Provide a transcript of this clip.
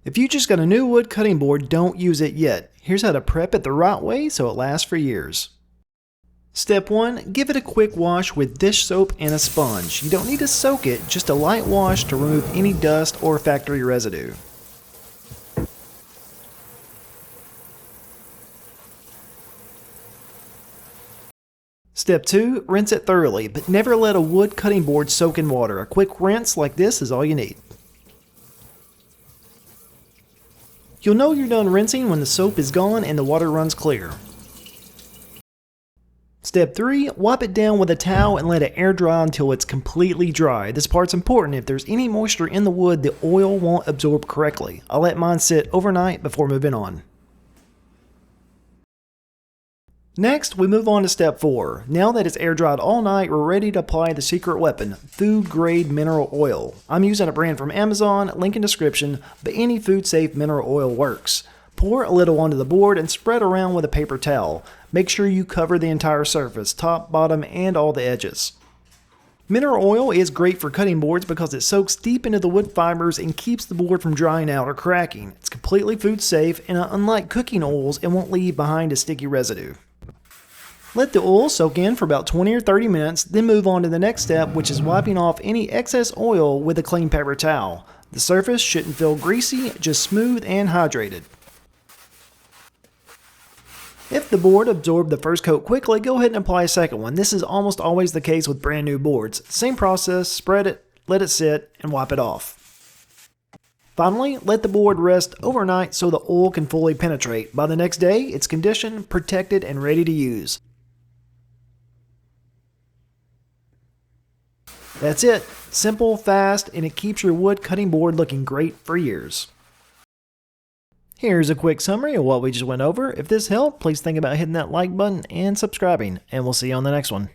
If you just got a new wood cutting board, don't use it yet. Here's how to prep it the right way so it lasts for years. Step 1. Give it a quick wash with dish soap and a sponge. You don't need to soak it, just a light wash to remove any dust or factory residue. Step 2. Rinse it thoroughly, but never let a wood cutting board soak in water. A quick rinse like this is all you need. You'll know you're done rinsing when the soap is gone and the water runs clear. Step 3. Wipe it down with a towel and let it air dry until it's completely dry. This part's important. If there's any moisture in the wood, the oil won't absorb correctly. I'll let mine sit overnight before moving on. Next, we move on to step 4. Now that it's air dried all night, we're ready to apply the secret weapon, food grade mineral oil. I'm using a brand from Amazon, link in description, but any food safe mineral oil works. Pour a little onto the board and spread around with a paper towel. Make sure you cover the entire surface, top, bottom, and all the edges. Mineral oil is great for cutting boards because it soaks deep into the wood fibers and keeps the board from drying out or cracking. It's completely food safe, and unlike cooking oils, it won't leave behind a sticky residue. Let the oil soak in for about 20 or 30 minutes, then move on to the next step, which is wiping off any excess oil with a clean paper towel. The surface shouldn't feel greasy, just smooth and hydrated. If the board absorbed the first coat quickly, go ahead and apply a second one. This is almost always the case with brand new boards. Same process, spread it, let it sit, and wipe it off. Finally, let the board rest overnight so the oil can fully penetrate. By the next day, it's conditioned, protected, and ready to use. That's it. Simple, fast, and it keeps your wood cutting board looking great for years. Here's a quick summary of what we just went over. If this helped, please think about hitting that like button and subscribing, and we'll see you on the next one.